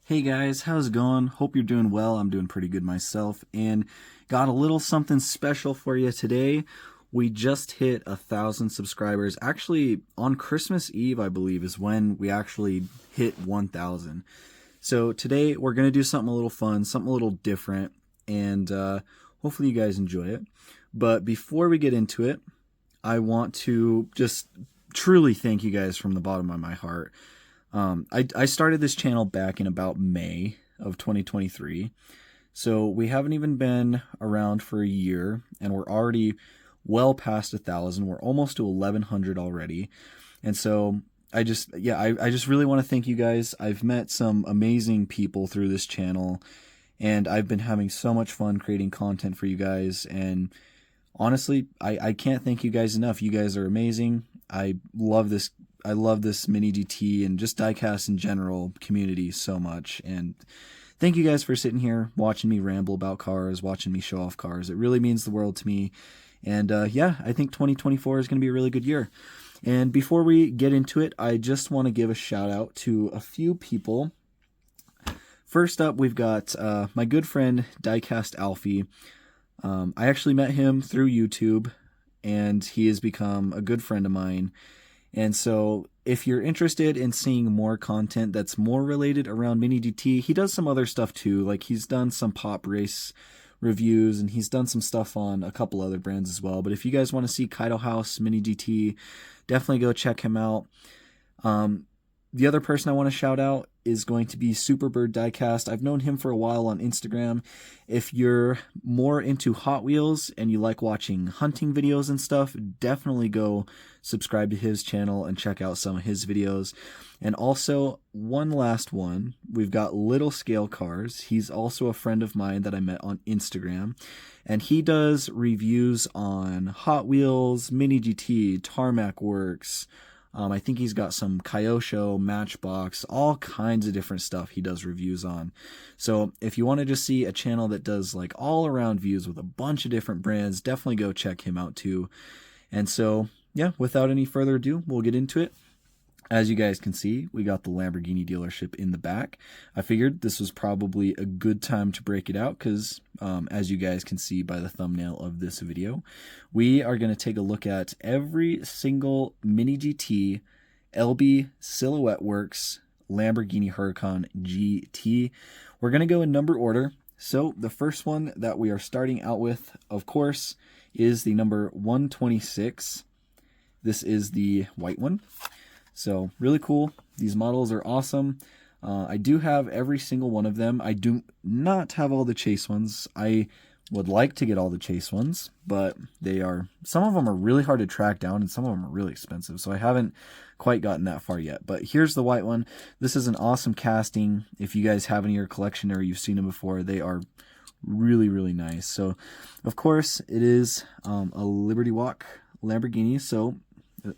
Hey guys, how's it going? Hope you're doing well. I'm doing pretty good myself, and got a little something special for you today. We just hit 1,000 subscribers. Actually, on Christmas Eve, I believe, is when we actually hit 1,000. So today we're gonna do something a little fun, something a little different, and hopefully you guys enjoy it. But before we get into it, I want to just truly thank you guys from the bottom of my heart. I started this channel back in about May of 2023, so we haven't even been around for a year, and we're already well past 1,000. We're almost to 1,100 already, and so I just really want to thank you guys. I've met some amazing people through this channel, and I've been having so much fun creating content for you guys, and honestly, I can't thank you guys enough. You guys are amazing. I love this mini GT and just diecast in general community so much. And thank you guys for sitting here watching me ramble about cars, watching me show off cars. It really means the world to me. And yeah, I think 2024 is going to be a really good year. And before we get into it, I just want to give a shout out to a few people. First up, we've got my good friend Diecast Alfie. I actually met him through YouTube, and he has become a good friend of mine. And so if you're interested in seeing more content that's more related around Mini GT, he does some other stuff too. Like he's done some pop race reviews, and he's done some stuff on a couple other brands as well. But if you guys want to see Kaido House Mini GT, definitely go check him out. The other person I want to shout out is going to be Superbird Diecast. I've known him for a while on Instagram. If you're more into Hot Wheels and you like watching hunting videos and stuff, definitely go subscribe to his channel and check out some of his videos. And also, one last one, we've got LittleScaleCars. He's also a friend of mine that I met on Instagram. And he does reviews on Hot Wheels, Mini GT, Tarmac Works. I think he's got some Kyosho, Matchbox, all kinds of different stuff he does reviews on. So if you want to just see a channel that does like all around views with a bunch of different brands, definitely go check him out too. And so, yeah, without any further ado, we'll get into it. As you guys can see, we got the Lamborghini dealership in the back. I figured this was probably a good time to break it out because, as you guys can see by the thumbnail of this video, we are going to take a look at every single Mini GT, LB Silhouette Works, Lamborghini Huracan GT. We're going to go in number order. So the first one that we are starting out with, of course, is the number 126. This is the white one. So really cool. These models are awesome. I do have every single one of them. I do not have all the chase ones. I would like to get all the chase ones, but some of them are really hard to track down and some of them are really expensive. So I haven't quite gotten that far yet, but here's the white one. This is an awesome casting. If you guys have any in your collection or you've seen them before, they are really, really nice. So of course it is a Liberty Walk Lamborghini. So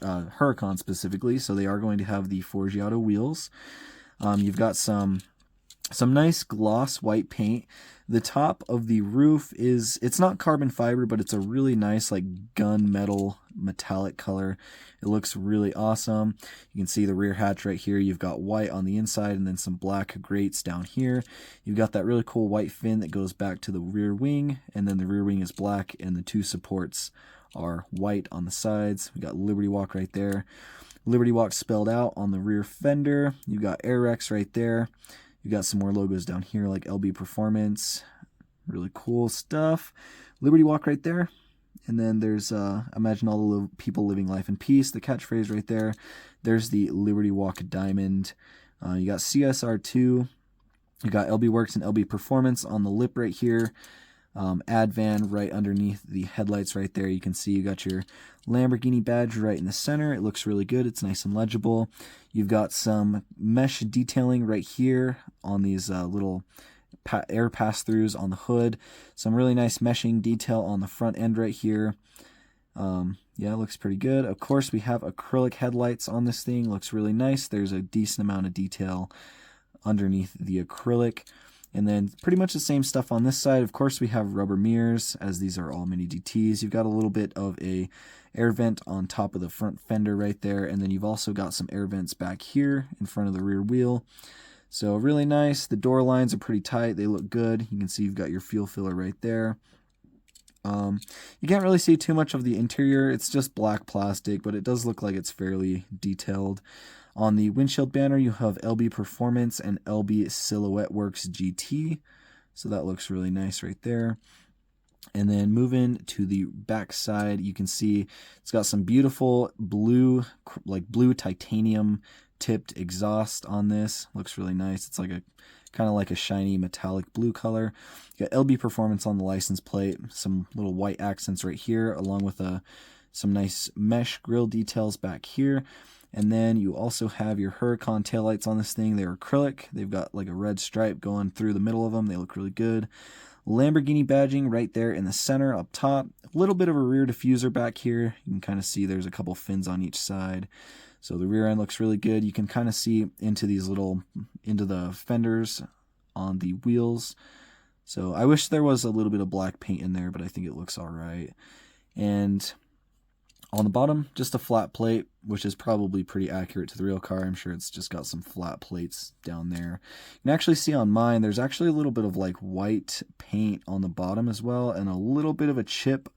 Huracan specifically, so they are going to have the Forgiato wheels. You've got some nice gloss white paint. The top of the roof it's not carbon fiber, but it's a really nice like gunmetal metallic color. It looks really awesome. You can see the rear hatch right here. You've got white on the inside and then some black grates down here. You've got that really cool white fin that goes back to the rear wing, and then the rear wing is black and the two supports are white on the sides. We got Liberty Walk right there. Liberty Walk spelled out on the rear fender. You got Airrex right there. You got some more logos down here like LB Performance. Really cool stuff. Liberty Walk right there. And then there's imagine all the people living life in peace. The catchphrase right there. There's the Liberty Walk Diamond. You got CSR2. You got LB Works and LB Performance on the lip right here. Advan right underneath the headlights right there. You can see you got your Lamborghini badge right in the center. It looks really good. It's nice and legible. You've got some mesh detailing right here on these little air pass-throughs on the hood. Some really nice meshing detail on the front end right here. Yeah, it looks pretty good. Of course, we have acrylic headlights on this thing. Looks really nice. There's a decent amount of detail underneath the acrylic. And then pretty much the same stuff on this side. Of course, we have rubber mirrors, as these are all Mini GTs. You've got a little bit of a air vent on top of the front fender right there. And then you've also got some air vents back here in front of the rear wheel. So really nice. The door lines are pretty tight. They look good. You can see you've got your fuel filler right there. You can't really see too much of the interior. It's just black plastic, but it does look like it's fairly detailed. On the windshield banner, you have LB Performance and LB Silhouette Works GT. So that looks really nice right there. And then moving to the back side, you can see it's got some beautiful blue, like blue titanium tipped exhaust on this. Looks really nice. It's like a kind of like a shiny metallic blue color. You got LB Performance on the license plate, some little white accents right here, along with some nice mesh grille details back here. And then you also have your Huracan taillights on this thing. They're acrylic. They've got like a red stripe going through the middle of them. They look really good. Lamborghini badging right there in the center up top. A little bit of a rear diffuser back here. You can kind of see there's a couple fins on each side. So the rear end looks really good. You can kind of see into the fenders on the wheels. So I wish there was a little bit of black paint in there, but I think it looks all right. And on the bottom, just a flat plate, which is probably pretty accurate to the real car. I'm sure it's just got some flat plates down there. You can actually see on mine, there's actually a little bit of like white paint on the bottom as well, and a little bit of a chip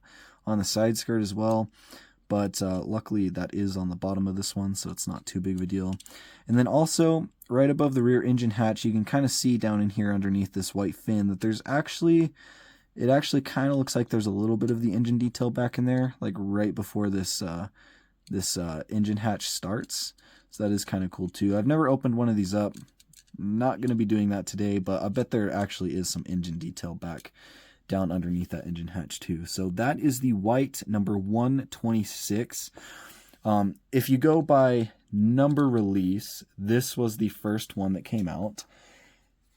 on the side skirt as well. But luckily that is on the bottom of this one, so it's not too big of a deal. And then also, right above the rear engine hatch, you can kind of see down in here underneath this white fin that there's actually... It actually kind of looks like there's a little bit of the engine detail back in there, like right before this engine hatch starts. So that is kind of cool too. I've never opened one of these up. Not going to be doing that today, but I bet there actually is some engine detail back down underneath that engine hatch too. So that is the white number 126. If you go by number release, this was the first one that came out.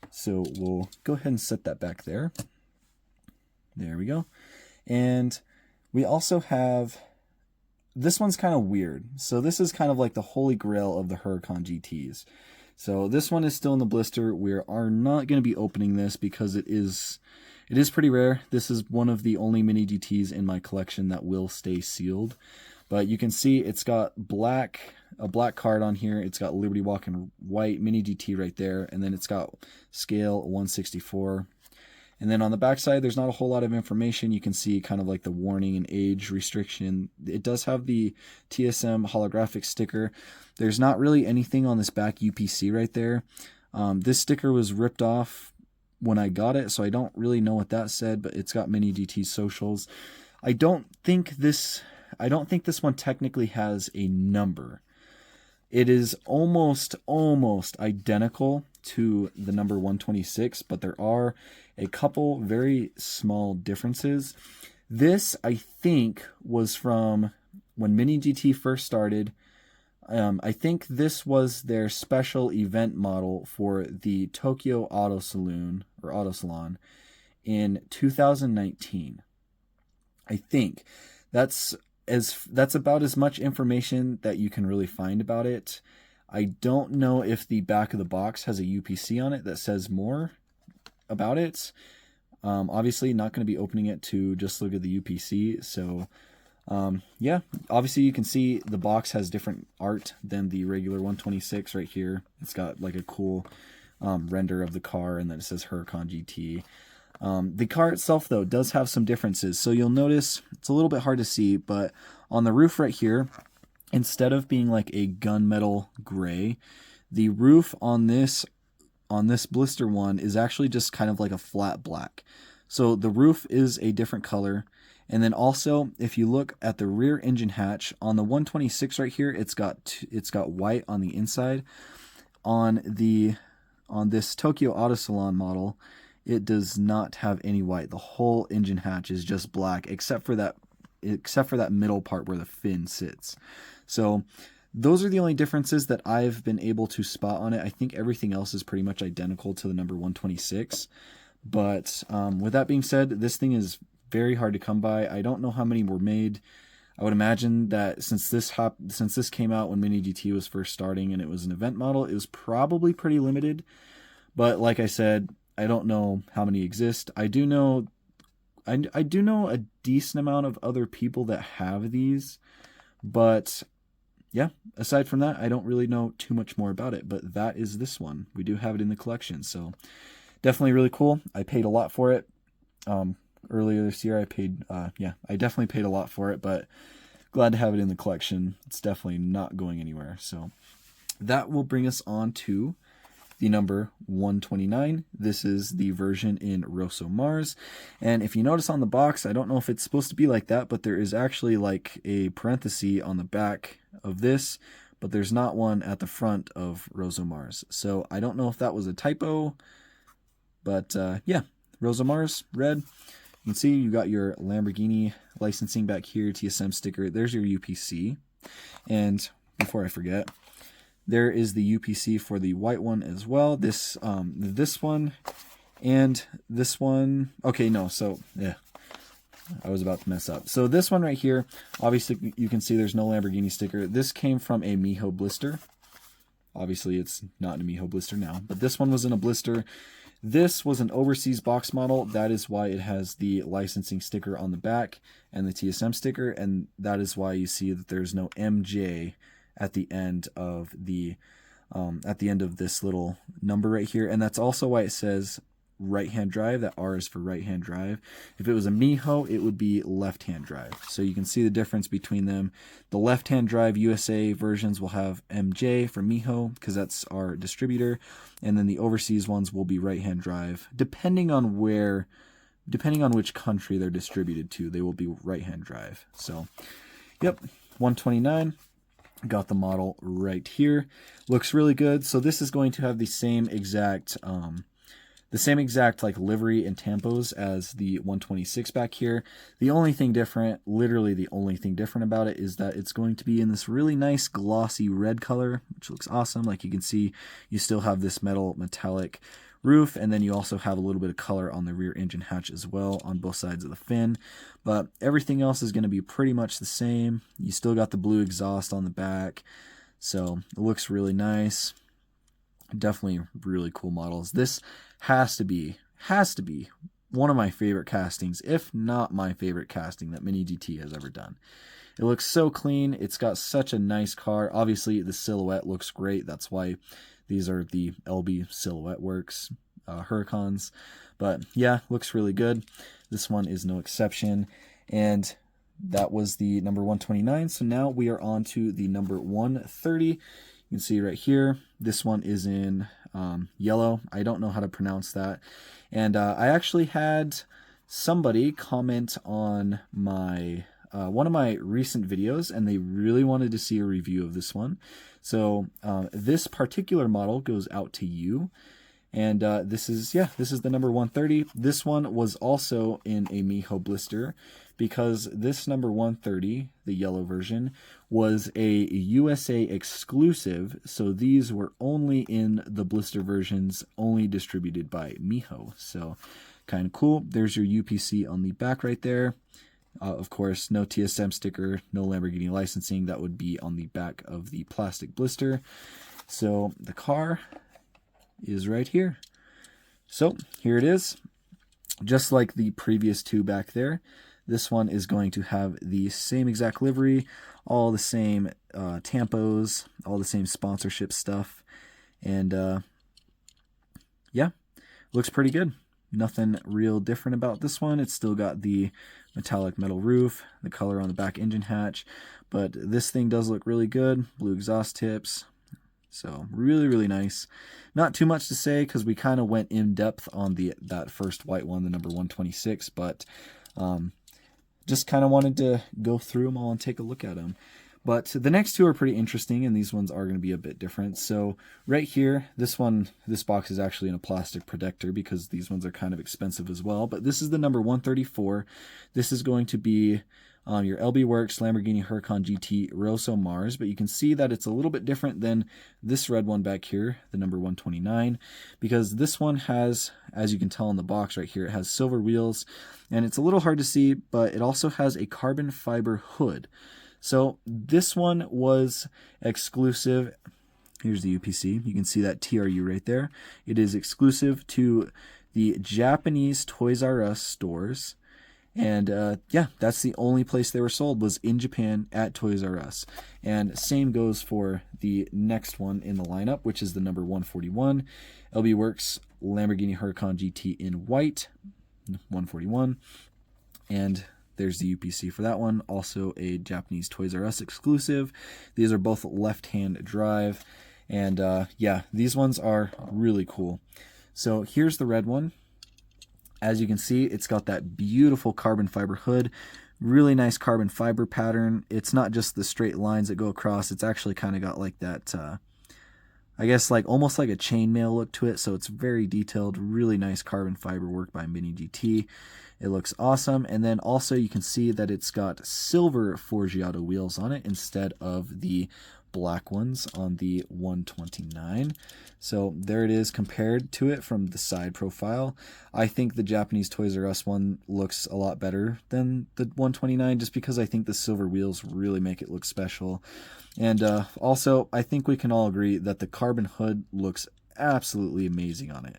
So we'll go ahead and set that back there. There we go. And we also have, this one's kind of weird. So this is kind of like the holy grail of the Huracan GTs. So this one is still in the blister. We are not going to be opening this because it is pretty rare. This is one of the only mini GTs in my collection that will stay sealed. But you can see it's got a black card on here. It's got Liberty Walk in white, mini GT right there. And then it's got scale 1/64. And then on the back side, there's not a whole lot of information. You can see kind of like the warning and age restriction. It does have the TSM holographic sticker. There's not really anything on this back UPC right there. This sticker was ripped off when I got it, so I don't really know what that said, but it's got mini GT socials. I don't think this one technically has a number. It is almost identical to the number 126, but there are a couple very small differences. This, I think, was from when Mini GT first started. I think this was their special event model for the Tokyo Auto Salon in 2019. I think that's about as much information that you can really find about it. I don't know if the back of the box has a UPC on it that says more about it. Obviously not going to be opening it to just look at the UPC. So yeah, obviously you can see the box has different art than the regular 126 right here. It's got like a cool render of the car, and then it says Huracan GT. The car itself, though, does have some differences. So you'll notice it's a little bit hard to see, but on the roof right here, instead of being like a gunmetal gray, the roof on this blister one is actually just kind of like a flat black. So the roof is a different color. And then also, if you look at the rear engine hatch on the 126 right here, it's got white on the inside. On this Tokyo Auto Salon model, it does not have any white. The whole engine hatch is just black, except for that middle part where the fin sits. So those are the only differences that I've been able to spot on it. I think everything else is pretty much identical to the number 126. But with that being said, this thing is very hard to come by. I don't know how many were made. I would imagine that since this came out when Mini GT was first starting and it was an event model, it was probably pretty limited. But like I said, I don't know how many exist. I do know a decent amount of other people that have these, but yeah, aside from that, I don't really know too much more about it, but that is this one. We do have it in the collection, so definitely really cool. I paid a lot for it. Earlier this year, I paid, yeah, I definitely paid a lot for it, but glad to have it in the collection. It's definitely not going anywhere. So that will bring us on to the number 129. This is the version in Rosso Mars. And if you notice on the box, I don't know if it's supposed to be like that, but there is actually like a parenthesis on the back of this, but there's not one at the front of Rosso Mars. So I don't know if that was a typo, but yeah, Rosso Mars, red. You can see you got your Lamborghini licensing back here, TSM sticker. There's your UPC. And before I forget, there is the UPC for the white one as well. This one and this one. Okay, no, so yeah, I was about to mess up. So this one right here, obviously you can see there's no Lamborghini sticker. This came from a Miho blister. Obviously it's not in a Miho blister now, but this one was in a blister. This was an overseas box model. That is why it has the licensing sticker on the back and the TSM sticker, and that is why you see that there's no MJ at the end of this little number right here. And that's also why it says right-hand drive. That R is for right-hand drive. If it was a Miho, it would be left-hand drive. So you can see the difference between them. The left-hand drive USA versions will have MJ for Miho because that's our distributor, and then the overseas ones will be right-hand drive. Depending on which country they're distributed to, they will be right-hand drive. So, yep, 129. Got the model right here. Looks really good. So this is going to have the same exact like livery and tampos as the 126 back here. The only thing different, literally the only thing different about it, is that it's going to be in this really nice glossy red color, which looks awesome. Like you can see, you still have this metallic roof, and then you also have a little bit of color on the rear engine hatch as well on both sides of the fin. But everything else is going to be pretty much the same. You still got the blue exhaust on the back, so it looks really nice. Definitely really cool models. This has to be one of my favorite castings, if not my favorite casting that Mini GT has ever done. It looks so clean. It's got such a nice car. Obviously, the silhouette looks great. That's why these are the LB Silhouette Works Huracans. But yeah, looks really good. This one is no exception. And that was the number 129. So now we are on to the number 130. You can see right here, this one is in yellow. I don't know how to pronounce that. And I actually had somebody comment on my one of my recent videos, and they really wanted to see a review of this one. So this particular model goes out to you. And this is the number 130. This one was also in a Miho blister, because this number 130, the yellow version, was a USA exclusive. So these were only in the blister versions, only distributed by Miho. So kind of cool. There's your UPC on the back right there. Of course, no TSM sticker, no Lamborghini licensing. That would be on the back of the plastic blister. So the car is right here. So here it is. Just like the previous two back there, this one is going to have the same exact livery, all the same tampos, all the same sponsorship stuff. And yeah, looks pretty good. Nothing real different about this one. It's still got the metallic metal roof, the color on the back engine hatch, but this thing does look really good. Blue exhaust tips. So really, really nice. Not too much to say because we kind of went in depth on that first white one, the number 126, but just kind of wanted to go through them all and take a look at them. But the next two are pretty interesting, and these ones are going to be a bit different. So right here, this box is actually in a plastic protector because these ones are kind of expensive as well. But this is the number 134. This is going to be your LB Works Lamborghini Huracan GT Rosso Mars. But you can see that it's a little bit different than this red one back here, the number 129, because this one has, as you can tell in the box right here, it has silver wheels, and it's a little hard to see, but it also has a carbon fiber hood. So this one was exclusive. Here's the UPC. You can see that TRU right there. It is exclusive to the Japanese Toys R Us stores. And yeah, that's the only place they were sold, was in Japan at Toys R Us. And same goes for the next one in the lineup, which is the number 141, LB Works Lamborghini Huracan GT in white, 141. And there's the UPC for that one, also a Japanese Toys R Us exclusive. These are both left-hand drive, and yeah, these ones are really cool. So here's the red one. As you can see, it's got that beautiful carbon fiber hood, really nice carbon fiber pattern. It's not just the straight lines that go across, it's actually kind of got like that, I guess like almost like a chainmail look to it, so it's very detailed, really nice carbon fiber work by Mini GT. It looks awesome. And then also you can see that it's got silver Forgiato wheels on it instead of the black ones on the 129. So there it is compared to it from the side profile. I think the Japanese Toys R Us one looks a lot better than the 129, just because I think the silver wheels really make it look special. And also, I think we can all agree that the carbon hood looks absolutely amazing on it.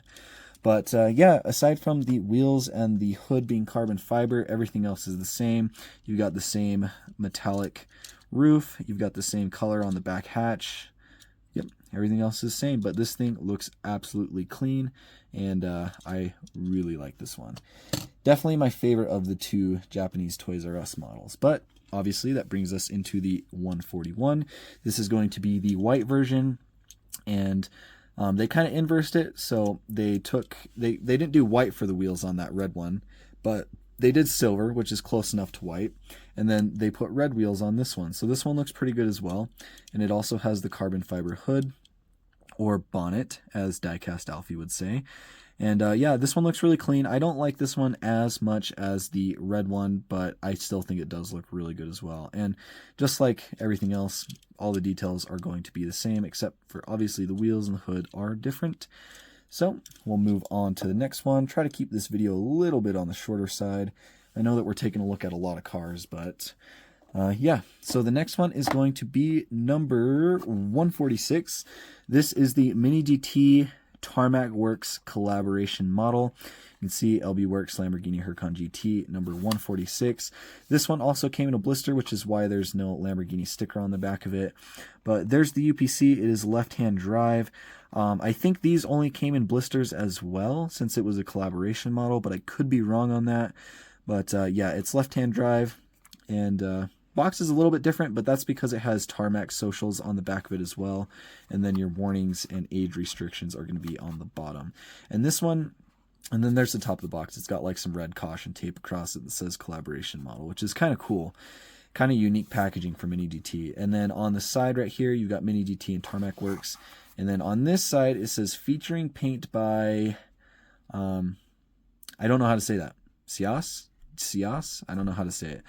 But yeah, aside from the wheels and the hood being carbon fiber, everything else is the same. You've got the same metallic roof. You've got the same color on the back hatch. Yep, everything else is the same. But this thing looks absolutely clean, and I really like this one. Definitely my favorite of the two Japanese Toys R Us models. But obviously that brings us into the 141. This is going to be the white version, and they kind of inversed it, so they didn't do white for the wheels on that red one, but they did silver, which is close enough to white, and then they put red wheels on this one. So this one looks pretty good as well, and it also has the carbon fiber hood, or bonnet, as Diecast Alfie would say. And yeah, this one looks really clean. I don't like this one as much as the red one, but I still think it does look really good as well. And just like everything else, all the details are going to be the same, except for obviously the wheels and the hood are different. So we'll move on to the next one. Try to keep this video a little bit on the shorter side. I know that we're taking a look at a lot of cars, but yeah. So the next one is going to be number 146. This is the Mini GT Tarmac Works collaboration model. You can see LB Works Lamborghini Huracan GT number 146. This one also came in a blister, which is why there's no Lamborghini sticker on the back of it. But there's the UPC. It is left-hand drive. I think these only came in blisters as well, since it was a collaboration model, but I could be wrong on that. But yeah, it's left-hand drive, and box is a little bit different, but that's because it has Tarmac socials on the back of it as well. And then your warnings and age restrictions are going to be on the bottom. And this one, and then there's the top of the box. It's got like some red caution tape across it that says collaboration model, which is kind of cool. Kind of unique packaging for Mini GT. And then on the side right here, you've got Mini GT and Tarmac Works. And then on this side, it says featuring paint by, I don't know how to say that. Cias? I don't know how to say it.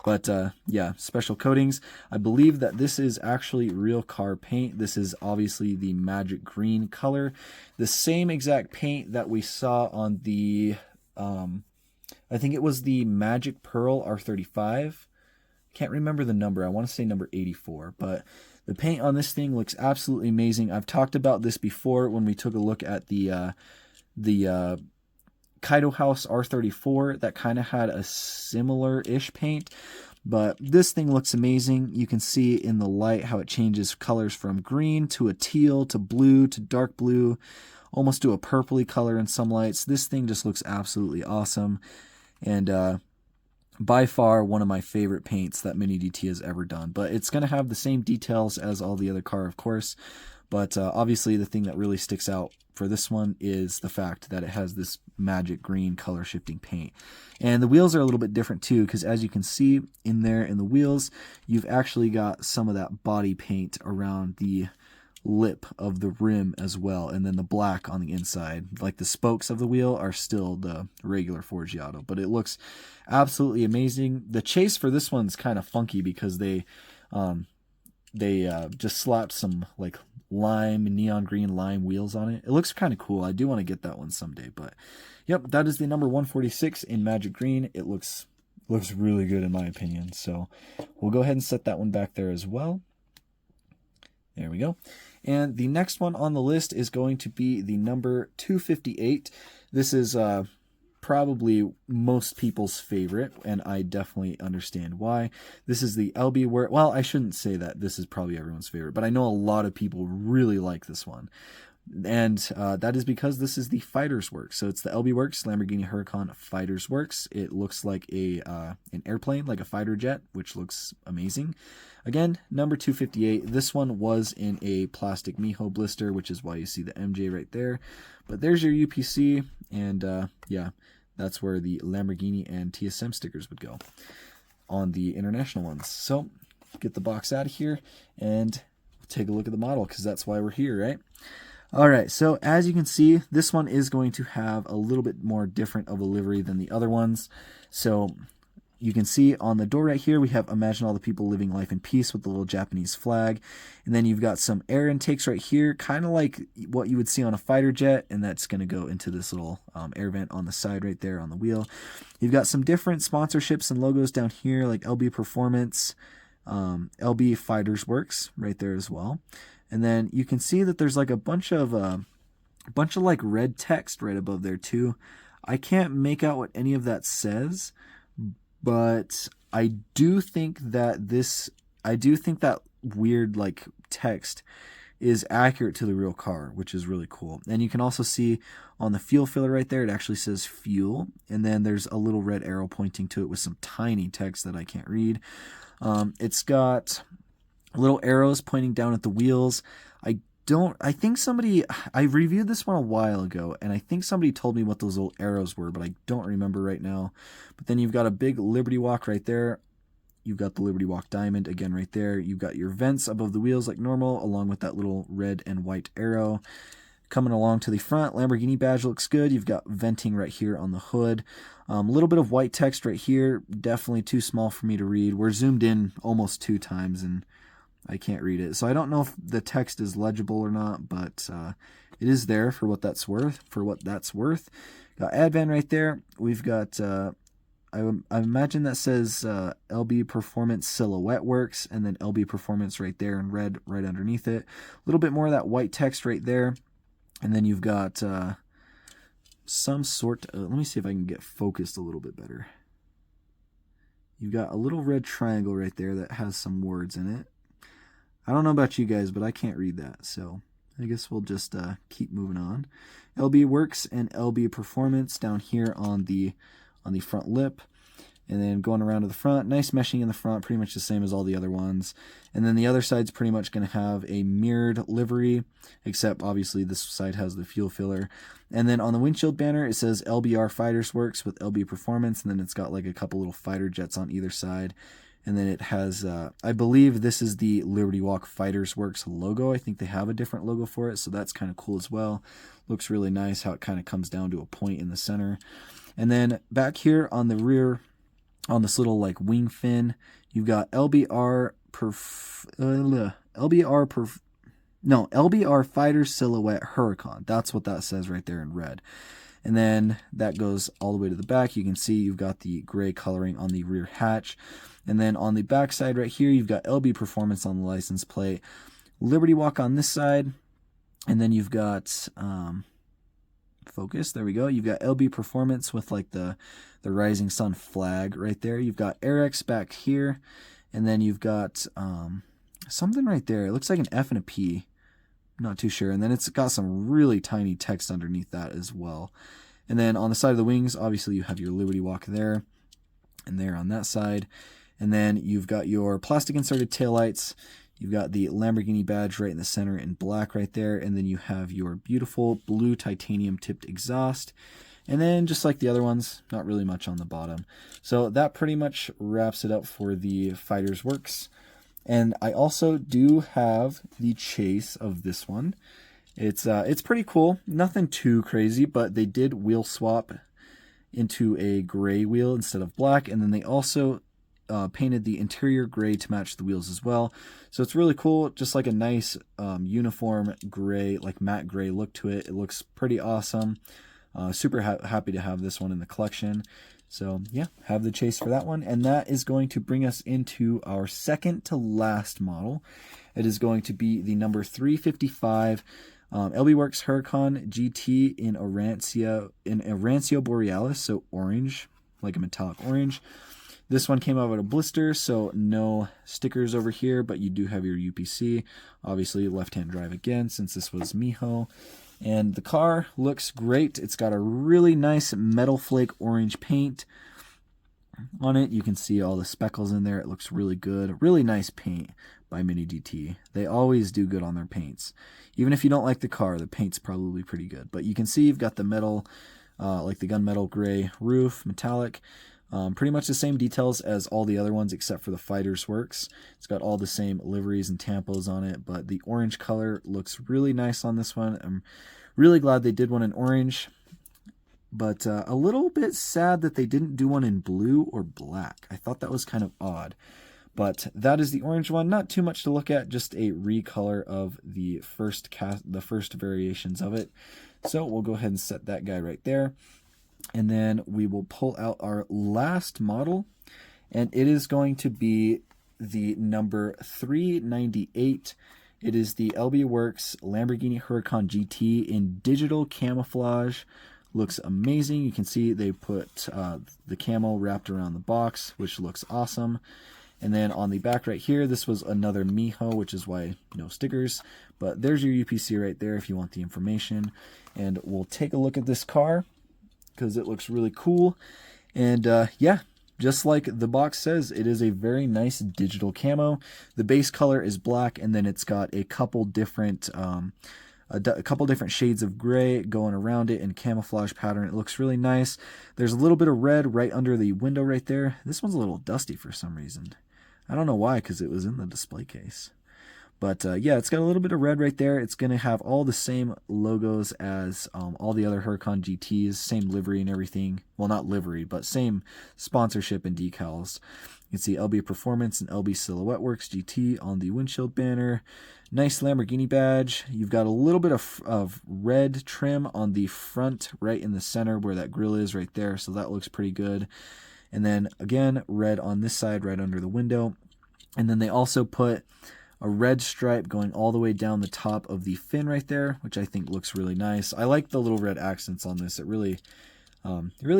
But yeah, special coatings. I believe that this is actually real car paint. This is obviously the magic green color. The same exact paint that we saw on the, I think it was the Magic Pearl R35. Can't remember the number. I want to say number 84. But the paint on this thing looks absolutely amazing. I've talked about this before when we took a look at the Kaido House R34 that kind of had a similar-ish paint, but this thing looks amazing. You can see in the light how it changes colors from green to a teal to blue to dark blue, almost to a purpley color in some lights. This thing just looks absolutely awesome, and by far one of my favorite paints that Mini GT has ever done. But it's going to have the same details as all the other car, of course, but obviously the thing that really sticks out for this one is the fact that it has this magic green color shifting paint. And the wheels are a little bit different too, because as you can see in there in the wheels, you've actually got some of that body paint around the lip of the rim as well, and then the black on the inside. Like the spokes of the wheel are still the regular Forgiato, but it looks absolutely amazing. The chase for this one's kind of funky because they just slapped some like neon green lime wheels on it. It looks kind of cool. I do want to get that one someday. But yep, that is the number 146 in magic green. It looks really good in my opinion. So we'll go ahead and set that one back there as well. There we go. And the next one on the list is going to be the number 258. This is probably most people's favorite, and I definitely understand why. This is the LB Works. Well, I shouldn't say that this is probably everyone's favorite, but I know a lot of people really like this one. And that is because this is the Fighters Works. So it's the LB Works Lamborghini Huracan Fighters Works. It looks like an airplane, like a fighter jet, which looks amazing. Again, number 258. This one was in a plastic Miho blister, which is why you see the MJ right there. But there's your UPC, and yeah, that's where the Lamborghini and TSM stickers would go on the international ones. So get the box out of here and take a look at the model, because that's why we're here, right? All right, so as you can see, this one is going to have a little bit more different of a livery than the other ones. So you can see on the door right here, we have "Imagine all the people living life in peace" with the little Japanese flag. And then you've got some air intakes right here, kind of like what you would see on a fighter jet, and that's going to go into this little air vent on the side right there on the wheel. You've got some different sponsorships and logos down here, like LB Performance, LB Fighters Works right there as well. And then you can see that there's like a bunch of like red text right above there too. I can't make out what any of that says, but I do think that weird like text is accurate to the real car, which is really cool. And you can also see on the fuel filler right there, it actually says fuel, and then there's a little red arrow pointing to it with some tiny text that I can't read. It's got little arrows pointing down at the wheels. I reviewed this one a while ago, and I think somebody told me what those little arrows were, but I don't remember right now. But then you've got a big Liberty Walk right there. You've got the Liberty Walk diamond again right there. You've got your vents above the wheels like normal, along with that little red and white arrow. Coming along to the front, Lamborghini badge looks good. You've got venting right here on the hood. A little bit of white text right here. Definitely too small for me to read. We're zoomed in almost 2 times, and I can't read it. So I don't know if the text is legible or not, but it is there for what that's worth. Got Advan right there. We've got, I imagine that says LB Performance Silhouette Works, and then LB Performance right there in red right underneath it. A little bit more of that white text right there. And then you've got some sort of, let me see if I can get focused a little bit better. You've got a little red triangle right there that has some words in it. I don't know about you guys, but I can't read that, so I guess we'll just keep moving on. LB Works and LB Performance down here on the front lip, and then going around to the front, nice meshing in the front, pretty much the same as all the other ones. And then the other side's pretty much going to have a mirrored livery, except obviously this side has the fuel filler. And then on the windshield banner, it says LBR Fighters Works with LB Performance, and then it's got like a couple little fighter jets on either side. And then it has, I believe this is the Liberty Walk Fighters Works logo. I think they have a different logo for it, so that's kind of cool as well. Looks really nice how it kind of comes down to a point in the center. And then back here on the rear, on this little like wing fin, you've got LBR Fighter Silhouette Huracan. That's what that says right there in red. And then that goes all the way to the back. You can see you've got the gray coloring on the rear hatch. And then on the back side right here, you've got LB Performance on the license plate, Liberty Walk on this side, and then you've got focus. There we go. You've got LB Performance with like the rising sun flag right there. You've got Airx back here, and then you've got something right there. It looks like an F and a P. I'm not too sure. And then it's got some really tiny text underneath that as well. And then on the side of the wings, obviously you have your Liberty Walk there and there on that side. And then you've got your plastic inserted taillights. You've got the Lamborghini badge right in the center in black right there. And then you have your beautiful blue titanium tipped exhaust. And then just like the other ones, not really much on the bottom. So that pretty much wraps it up for the Fighters Works. And I also do have the chase of this one. It's pretty cool. Nothing too crazy, but they did wheel swap into a gray wheel instead of black. And then they also painted the interior gray to match the wheels as well. So it's really cool. Just like a nice uniform gray, like matte gray look to it. It looks pretty awesome. Super happy to have this one in the collection. So yeah, have the chase for that one. And that is going to bring us into our second to last model. It is going to be the number 355 LB Works Huracan GT in Rancio Borealis, so orange, like a metallic orange. This one came out of a blister, so no stickers over here, but you do have your UPC. Obviously, left-hand drive again, since this was Miho. And the car looks great. It's got a really nice metal flake orange paint on it. You can see all the speckles in there. It looks really good. Really nice paint by Mini DT. They always do good on their paints. Even if you don't like the car, the paint's probably pretty good. But you can see you've got the metal, like the gunmetal gray roof, metallic. Pretty much the same details as all the other ones except for the Fighters Works. It's got all the same liveries and tampos on it, but the orange color looks really nice on this one. I'm really glad they did one in orange, but a little bit sad that they didn't do one in blue or black. I thought that was kind of odd, but that is the orange one. Not too much to look at, just a recolor of the first variations of it. So we'll go ahead and set that guy right there. And then we will pull out our last model, and it is going to be the number 398. It is the LB Works Lamborghini Huracan GT in digital camouflage. Looks amazing. You can see they put the camo wrapped around the box, which looks awesome. And then on the back right here, this was another Miho, which is why no stickers. But there's your UPC right there if you want the information. And we'll take a look at this car, because it looks really cool. And yeah, just like the box says, it is a very nice digital camo. The base color is black, and then it's got a couple different shades of gray going around it in camouflage pattern. It looks really nice. There's a little bit of red right under the window right there. This one's a little dusty for some reason. I don't know why, because it was in the display case. But yeah, it's got a little bit of red right there. It's going to have all the same logos as all the other Huracan GTs, same livery and everything. Well, not livery, but same sponsorship and decals. You can see LB Performance and LB Silhouette Works GT on the windshield banner. Nice Lamborghini badge. You've got a little bit of red trim on the front right in the center where that grill is right there, so that looks pretty good. And then, again, red on this side right under the window. And then they also put a red stripe going all the way down the top of the fin right there, which I think looks really nice. I like the little red accents on this. It really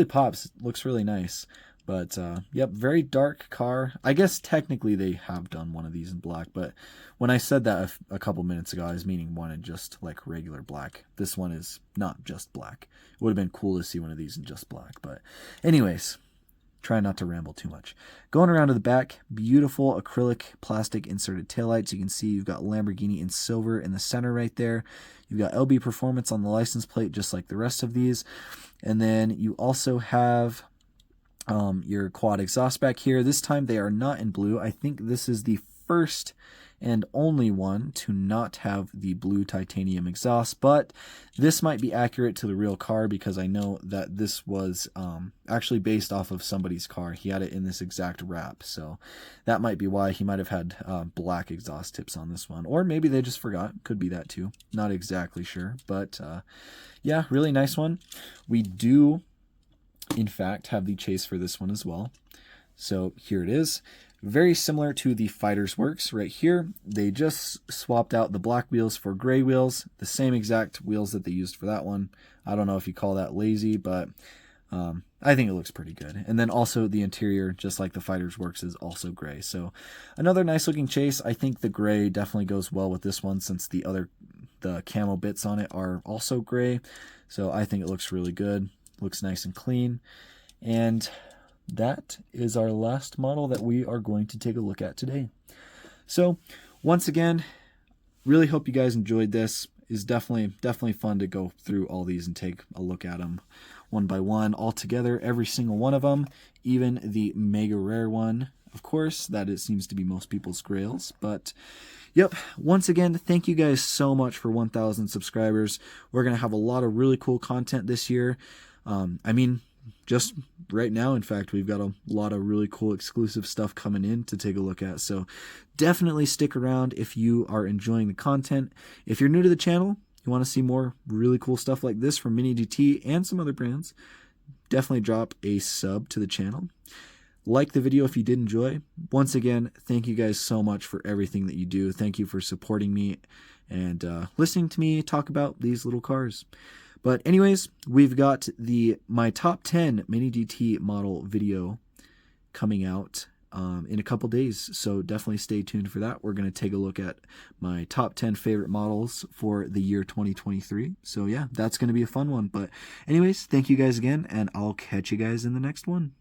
pops. It looks really nice. But yep, very dark car. I guess technically they have done one of these in black, but when I said that a couple minutes ago, I was meaning one in just like regular black. This one is not just black. It would have been cool to see one of these in just black. But anyways, try not to ramble too much. Going around to the back, beautiful acrylic plastic inserted taillights. You can see you've got Lamborghini in silver in the center right there. You've got LB Performance on the license plate, just like the rest of these. And then you also have your quad exhaust back here. This time they are not in blue. I think this is the first and only one to not have the blue titanium exhaust, but this might be accurate to the real car because I know that this was actually based off of somebody's car. He had it in this exact wrap, so that might be why he might have had black exhaust tips on this one, or maybe they just forgot. Could be that too. Not exactly sure, but yeah, really nice one. We do in fact have the chase for this one as well, so here it is. Very similar to the Fighters Works right here. They just swapped out the black wheels for gray wheels, the same exact wheels that they used for that one. I don't know if you call that lazy, but I think it looks pretty good. And then also the interior, just like the Fighters Works, is also gray. So another nice looking chase. I think the gray definitely goes well with this one since the camo bits on it are also gray. So I think it looks really good. Looks nice and clean. And that is our last model that we are going to take a look at today. So once again, really hope you guys enjoyed this. It's definitely fun to go through all these and take a look at them one by one, all together, every single one of them, even the mega rare one, of course, that it seems to be most people's grails. But yep, once again, thank you guys so much for 1,000 subscribers. We're going to have a lot of really cool content this year. I mean, just right now, in fact, we've got a lot of really cool exclusive stuff coming in to take a look at. So definitely stick around if you are enjoying the content. If you're new to the channel, you want to see more really cool stuff like this from Mini DT and some other brands, definitely drop a sub to the channel. Like the video if you did enjoy. Once again, thank you guys so much for everything that you do. Thank you for supporting me and listening to me talk about these little cars. But anyways, we've got my top 10 Mini DT model video coming out in a couple days, so definitely stay tuned for that. We're going to take a look at my top 10 favorite models for the year 2023. So yeah, that's going to be a fun one. But anyways, thank you guys again, and I'll catch you guys in the next one.